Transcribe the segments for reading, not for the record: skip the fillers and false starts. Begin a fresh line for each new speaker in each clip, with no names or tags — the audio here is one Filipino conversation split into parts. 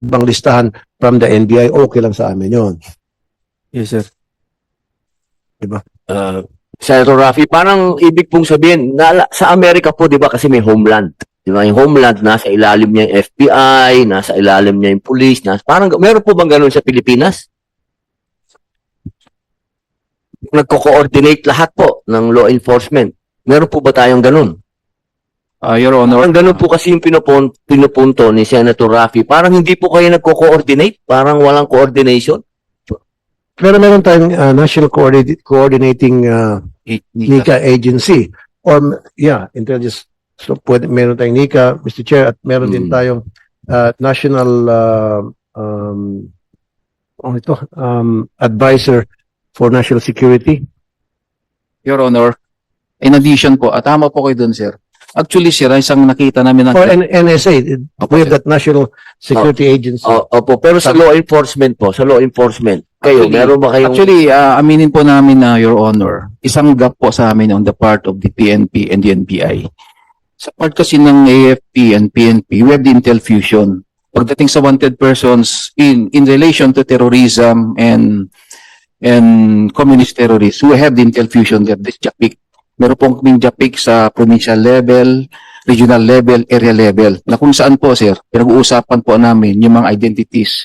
ibang listahan from the NBI, okay lang sa amin yun.
Yes, sir.
Diba?
Senator Raffy, parang ibig pong sabihin, sa Amerika po, di ba, kasi may homeland. Di ba, yung homeland, nasa ilalim niya yung FBI, nasa ilalim niya yung police, parang, meron po bang ganun sa Pilipinas? Nagko-coordinate lahat po ng law enforcement. Meron po ba tayong ganun?
Your Honor.
Parang ganun po kasi yung pinupunto ni Senator Raffy. Parang hindi po kayo nagko-coordinate? Parang walang coordination?
Pero meron tayong National Coordinating NICA Agency. Or, yeah, intelligence. So, meron tayong NICA, Mr. Chair, at meron din tayong National Advisor for National Security.
Your Honor. In addition po, at tama po kayo dun, sir. Actually, sir, isang nakita namin ng...
Or NSA. We have that National Security Agency.
Opo, pero sa law enforcement po, kayo,
Actually,
meron ba kayong...
Actually, aminin po namin na, Your Honor, isang gap po sa amin on the part of the PNP and the NBI. Sa part kasi ng AFP and PNP, we have the intel fusion. Pagdating sa wanted persons in relation to terrorism and communist terrorists, we have the intel fusion, we have this JAPIC. Meron pong kaming JAPIC sa provincial level, regional level, area level, na kung saan po, sir, pinag-uusapan po namin yung mga identities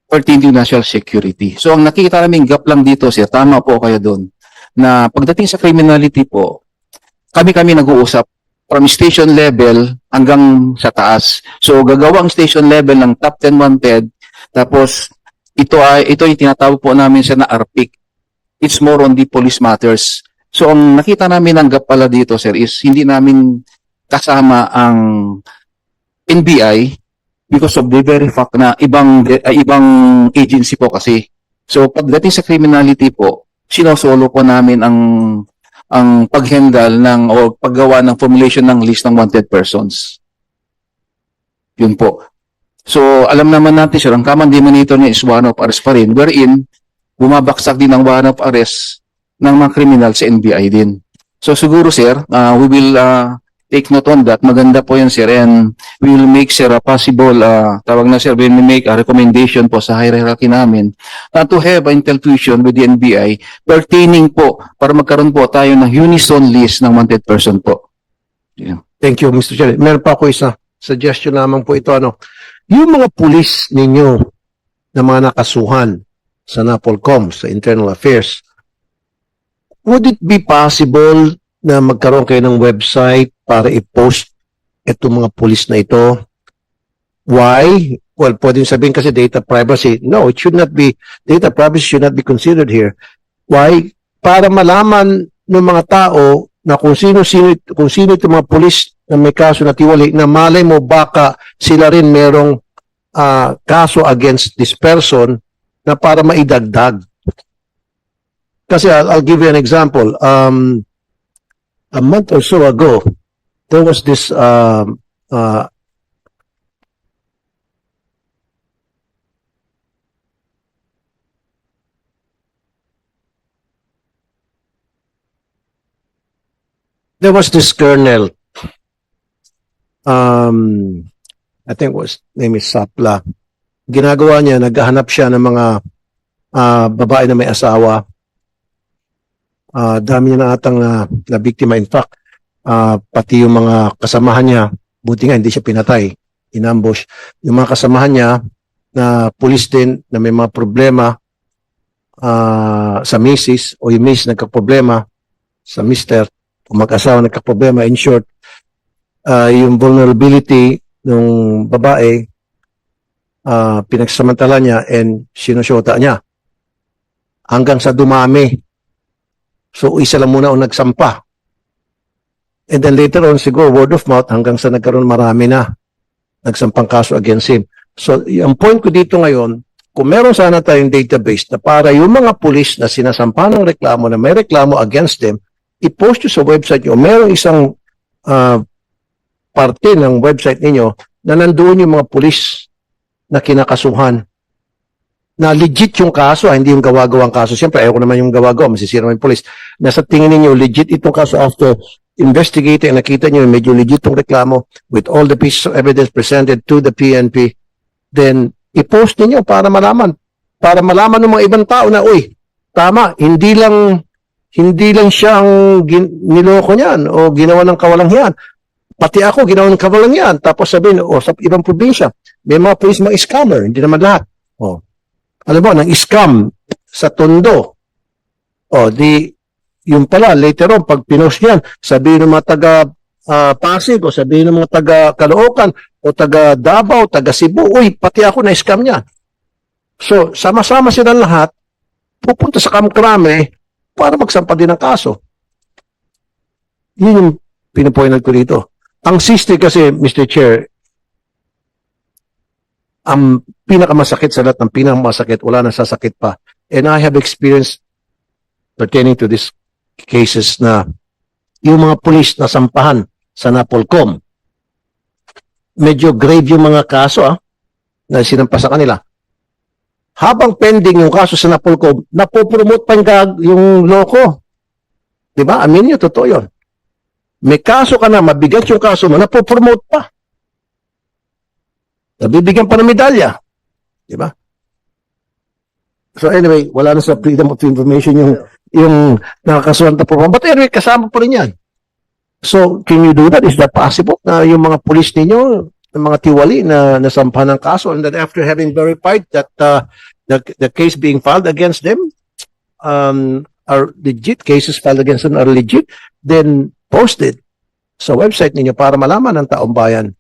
pertaining to national security. So, ang nakikita namin gap lang dito, sir, tama po kayo doon, na pagdating sa criminality po, kami nag-uusap from station level hanggang sa taas. So, gagawang station level ng top 10 wanted, tapos, ito yung tinatawag po namin sa na RPIC. It's more on the police matters. So, ang nakita namin ng gap pala dito, sir, is hindi namin kasama ang NBI because of the very fact na ibang agency po kasi. So, pagdating sa criminality po, sinosolo po namin ang paghandle o paggawa ng formulation ng list ng wanted persons. Yun po. So, alam naman natin, sir, ang common denominator niya is warrant of arrest pa rin, wherein bumabaksak din ang warrant of arrest ng mga criminal sa NBI din. So, siguro, sir, we will take note on that. Maganda po yan, sir, and we will make, sir, a possible, tawag na, sir, we will make a recommendation po sa hierarchy namin to have an intel fusion with the NBI pertaining po para magkaroon po tayo ng unison list ng wanted person po. Yeah.
Thank you, Mr. Chair. Meron pa ako isa. Suggestion lamang po ito. Yung mga pulis ninyo na mga nakasuhan sa NAPOLCOM, sa Internal Affairs, would it be possible na magkaroon kayo ng website para i-post itong mga pulis na ito? Why? Well, pwedeng sabihin kasi data privacy. No, it should not be. Data privacy should not be considered here. Why? Para malaman ng mga tao na kung sino itong mga pulis na may kaso na tiwali, na malay mo baka sila rin merong kaso against this person na para maidagdag. Kasi I'll give you an example. A month or so ago, there was this colonel, I think name is Sapla. Ginagawa niya, naghahanap siya ng mga babae na may asawa. Dami niya na atang na biktima. In fact, pati yung mga kasamahan niya, buti nga hindi siya pinatay, inambush. Yung mga kasamahan niya na pulis din na may mga problema sa misis o yung misis nagka-problema sa mister o mag-asawa nagka-problema. In short, yung vulnerability ng babae pinagsamantala niya and sinusyota niya hanggang sa dumami. So, isa lang muna ang nagsampa. And then later on, siguro word of mouth hanggang sa nagkaroon marami na nagsampang kaso against him. So, ang point ko dito ngayon, kung meron sana tayong database na para yung mga pulis na sinasampa ng reklamo, na may reklamo against them, i-post nyo sa website nyo. Merong isang parte ng website ninyo na nandoon yung mga pulis na kinakasuhan na legit yung kaso, hindi yung gawa-gawang kaso. Siyempre, ayaw ko naman yung gawa-gawa, masisira naman yung police. Nasa tingin ninyo, legit itong kaso after investigating, nakita nyo, medyo legit itong reklamo with all the pieces of evidence presented to the PNP. then i-post ninyo para malaman ng mga ibang tao na, uy, tama, hindi lang siya ang niloko niyan o ginawa ng kawalanghyan. Pati ako, ginawa ng kawalanghyan. Tapos sabihin, sa ibang probinsya, may mga police mga scammer, hindi naman lahat. Alam mo, nang scam sa Tondo, yung pala, later on, pag pinost yan, sabihin ng mga taga Pasig, o sabihin ng mga taga Caloocan, o taga Davao, taga Cebu, uy, pati ako na-scam niya. So, sama-sama sila lahat, pupunta sa Kamkrame para magsampa din ng kaso. Yun yung pinupointed ko dito. Ang sister kasi, Mr. Chair, ang pinakamasakit sa lahat ng pinakamasakit, wala nang sasakit pa. And I have experience pertaining to these cases na yung mga pulis na sampahan sa Napolcom, medyo grave yung mga kaso na sinampa sa kanila. Habang pending yung kaso sa Napolcom, napopromote pa yung loko. Diba? Amin nyo, totoo yun. May kaso ka na, mabigat yung kaso mo, napopromote pa. Nabibigyan pa ng medalya. Diba? So anyway, wala na sa freedom of information yung nakakasuhan na program. But anyway, kasama pa rin yan. So, can you do that? Is that possible? Na yung mga police ninyo, yung mga tiwali na nasampahan ng kaso, and then after having verified that the case being filed against them are legit, cases filed against them are legit, then posted sa website ninyo para malaman ng taong bayan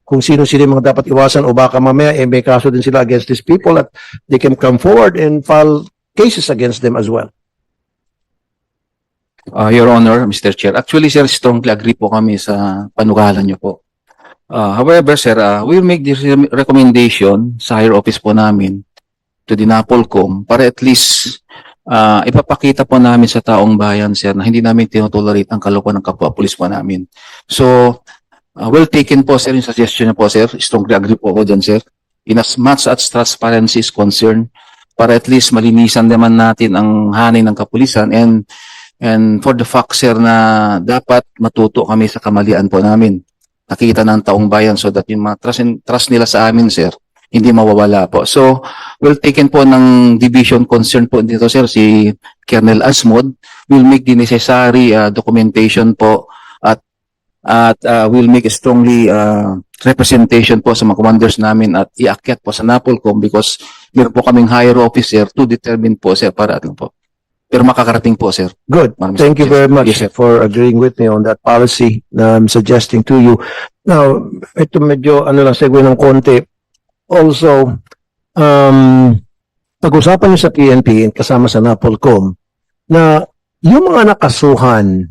kung sino-sino yung mga dapat iwasan o baka mamaya may kaso din sila against these people at they can come forward and file cases against them as well.
Your Honor, Mr. Chair, actually, sir, strongly agree po kami sa panukalan niyo po. However, sir, we will make this recommendation sa higher office po namin to the Napolcom para at least ipapakita po namin sa taong bayan, sir, na hindi namin tinutolerate ang kalokohan ng kapwa-pulis po namin. So, well taken po, sir, yung suggestion niyo po, sir. Strongly agree po ako dyan, sir. In as much as transparency is concerned, para at least malinisan naman natin ang hanay ng kapulisan and for the fact, sir, na dapat matuto kami sa kamalian po namin. Nakita ng taong bayan so that yung mga trust nila sa amin, sir, hindi mawawala po. So, well taken po ng division concern po dito, sir, si Colonel Asmod will make the necessary documentation po at will make a strongly representation po sa mga commanders namin at iakyat po sa Napolcom because meron po kaming higher officer to determine po, sir, para ano po. Pero makakarating po, sir.
Good.
Maraming
Thank you very much
Yes, sir.
for agreeing with me on that policy na I'm suggesting to you. Now, ito medyo lang segue ng konti. Also, pag-usapan niyo sa PNP kasama sa Napolcom na yung mga nakasuhan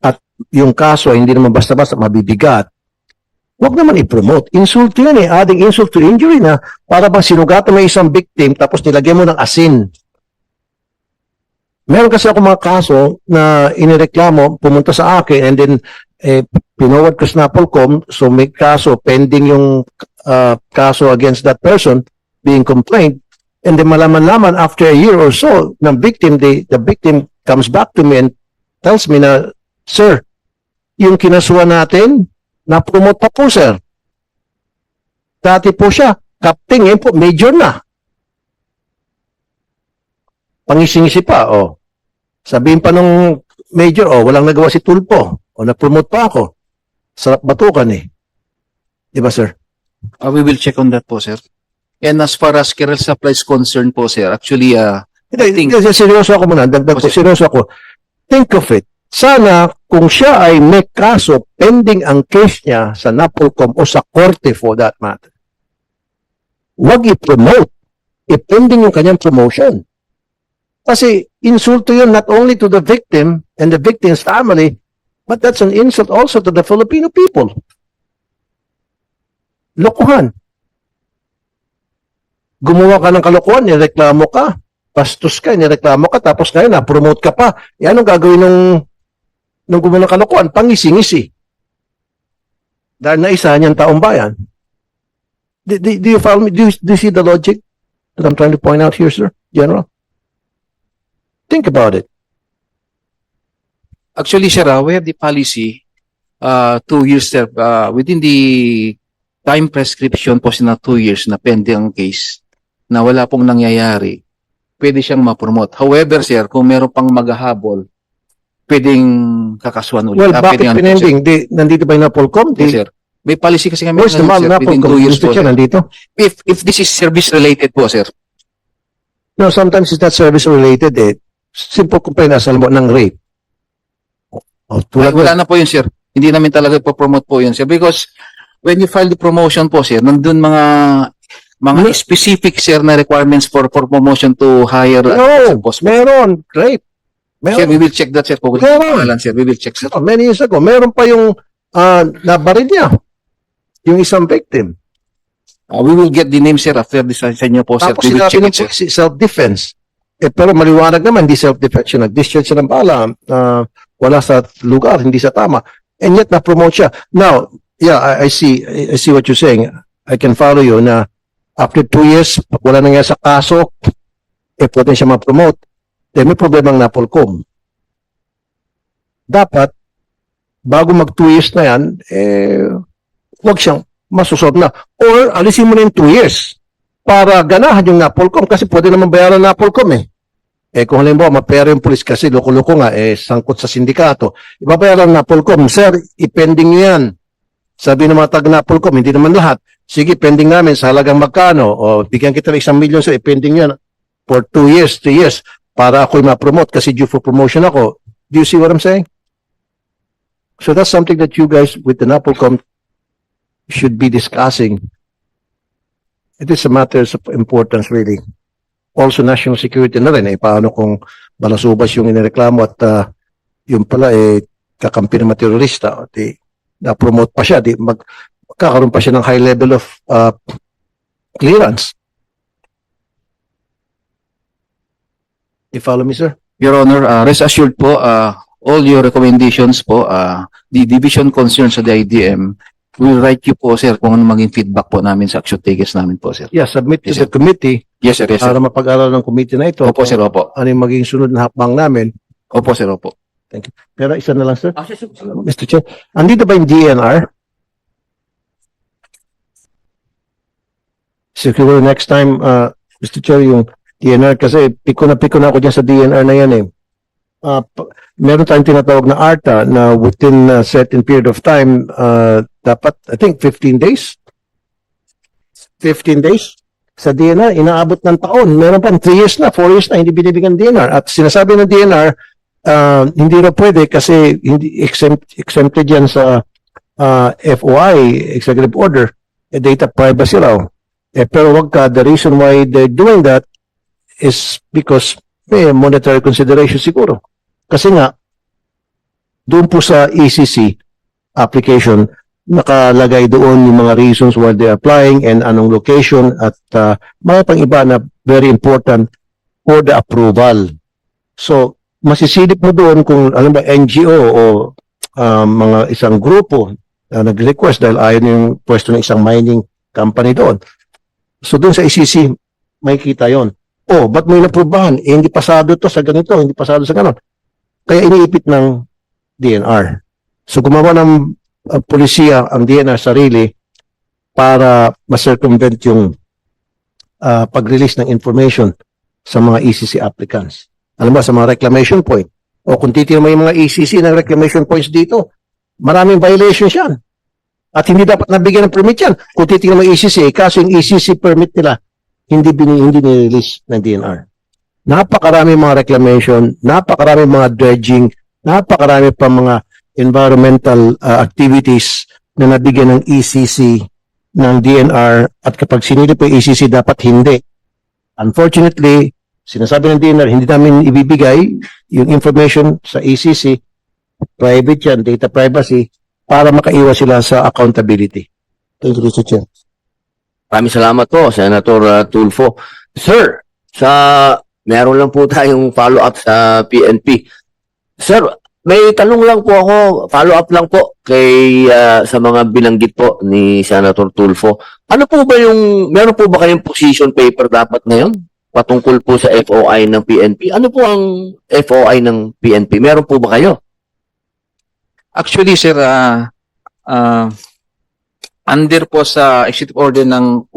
at yung kaso hindi naman basta-basta mabibigat, huwag naman i-promote. Insult yun adding insult to injury na para bang sinugatan mo isang victim tapos nilagyan mo ng asin. Meron kasi ako mga kaso na inireklamo, pumunta sa akin and then pinoward ko sa Napolcom, so may kaso, pending yung kaso against that person being complained, and then malaman-laman after a year or so ng victim, the victim comes back to me and tells me na, sir, yung kinasuhan natin, na-promote pa po, sir. Dati po siya, captain, ngayon po, major na. Pangisingisi pa, Sabihin pa nung major, walang nagawa si Tulpo, na-promote pa ako. Sarap batukan Di ba, sir?
We will check on that po, sir. And as far as Kirel Supply is concerned po, sir, actually,
Hindi, seryoso ako muna. Dagdag ko, seryoso ako. Think of it. Sana, kung siya ay may kaso, pending ang case niya sa Napolcom o sa korte for that matter, huwag i-promote. I-pending yung kanyang promotion. Kasi insulto yun not only to the victim and the victim's family, but that's an insult also to the Filipino people. Lokohan. Gumawa ka ng kalokohan, nireklamo ka, bastos ka, nireklamo ka, tapos ngayon na-promote ka pa. Anong gagawin nung gumawa ng kalokohan? Pangisingisi. Dahil naisa niyang taong bayan. Do you follow me? Do you see the logic that I'm trying to point out here, sir? General? Think about it.
actually, sir, we have the policy 2 years, sir, within the time prescription po sina 2 years na pending ang case na wala pong nangyayari, pwede siyang ma-promote. However, sir, kung meron pang maghahabol, pwedeng kakasuhan ulit.
Well, bakit
Pwedeng ano po, sir.
pinending? Nandito ba yung Napolcom?
Yes, sir. May policy kasi kami.
Where's the ma'am
sir, within
Napolcom?
2 years
Mr.
po,
Chair,
sir.
nandito?
If this is service related po, sir.
No, sometimes it's not service related eh. Simple complaint as alam mo ng rape. O,
Ay,
tulad
wala na po yun, sir. Hindi namin talaga po-promote po yun, sir. Because when you file the promotion po, sir, nandun mga specific, sir, na requirements for promotion to higher
No,
post.
meron. Rape.
Sir,
Meron.
we will check that, sir. Kung
Meron.
pangalan, sir. We will check, sir.
Many years ago. Meron pa yung nabaril niya. Yung isang victim.
We will get the name, sir, after this sa inyo po, sir.
Tapos
We will
sinabi
check
ng
it, sir.
police, self-defense. Eh, pero maliwanag naman, hindi self-defense siya. Nag-discharge siya ng bala. Wala sa lugar, hindi sa tama. And yet, na-promote siya. Now, yeah, I see what you're saying. I can follow you na after 2 years, pag wala nangyari sa kaso, eh, pwede siya ma-promote. Then may problema ang Napolcom. Dapat, bago mag 2 years na yan, eh, huwag siyang masusolve na. Or, alisin mo na yung 2 years para ganahan yung Napolcom kasi pwede naman bayaran ng Napolcom eh. Eh kung halimbawa, mapera yung pulis kasi loko-loko nga, eh, sangkot sa sindikato. Ibabayaran ng Napolcom, sir, ipending nyo yan. Sabi ng mga taga-Napolcom, hindi naman lahat. Sige, pending namin sa halagang magkano. O bigyan kita ng 1 milyon, sir, ipending yan for 2 years, 3 years para ako'y ma-promote kasi due for promotion ako. Do you see what I'm saying? So that's something that you guys with the Napolcom should be discussing. It is a matter of importance really. Also national security na rin eh. Paano kung balasubas yung inireklamo at yung pala eh kakampi ng mga terorista. Di, na-promote pa siya. Di, magkakaroon pa siya ng high level of clearance. You follow me, sir?
Your Honor, rest assured po, all your recommendations po, the division concerns sa the IDM, will write you po, sir, kung ano maging feedback po namin sa action takers namin po, sir.
Yeah, submit to
Yes,
the committee
Yes, sir. Yes, sir.
para mapag-aral ng committee na ito.
Opo, sir. Opo.
Ano yung magiging sunod na hakbang namin.
Opo, sir. Opo.
Pero isa na lang, sir. Mr. Chair, andito ba yung DNR? Siguro next time, Mr. Chair, yung DNR, kasi piko na ako dyan sa DNR na yan eh. Meron tayong tinatawag na ARTA na within a certain period of time, dapat, I think, 15 days? 15 days? Sa DNR, inaabot ng taon. Meron pa 3 years na, 4 years na, hindi binibigyan DNR. At sinasabi ng DNR, hindi na pwede kasi hindi exempted yan sa FOI, Executive Order, data privacy raw. Pero wag ka, the reason why they're doing that is because may monetary consideration siguro. Kasi nga, doon po sa ECC application, nakalagay doon yung mga reasons why they're applying and anong location at mga pang iba na very important for the approval. So, masisilip mo doon kung alam ba NGO o mga isang grupo na nag-request dahil ayaw yung pwesto ng isang mining company doon. So doon sa ECC, may kita yon. Oh, ba't may naprubahan? Eh, hindi pasado to sa ganito, hindi pasado sa ganon. Kaya iniipit ng DNR. So gumawa ng polisiya ang DNR sarili para ma-circumvent yung pag-release ng information sa mga ECC applicants. Alam ba, sa mga reclamation point. O kung titignan mo yung mga ECC ng reclamation points dito, maraming violations yan. At hindi dapat nabigyan ng permit yan. Kung titignan mo yung ECC, kaso yung ECC permit nila, hindi ni-release ng DNR. Napakarami mga reclamation, napakarami mga dredging, napakarami pa mga environmental activities na nabigyan ng ECC ng DNR at kapag sinili po yung ECC, dapat hindi. Unfortunately, sinasabi ng DNR, hindi namin ibibigay yung information sa ECC, private yan, data privacy, para makaiwas sila sa accountability. Thank you, Mr. Chair.
Maraming salamat po, Senator Tulfo. Sir, meron lang po tayong follow-up sa PNP. Sir, may tanong lang po ako, follow-up lang po kay sa mga binanggit po ni Senator Tulfo. Ano po ba meron po ba kayong position paper dapat ngayon? Patungkol po sa FOI ng PNP. Ano po ang FOI ng PNP? Meron po ba kayo?
Actually, sir, Under po sa executive order ng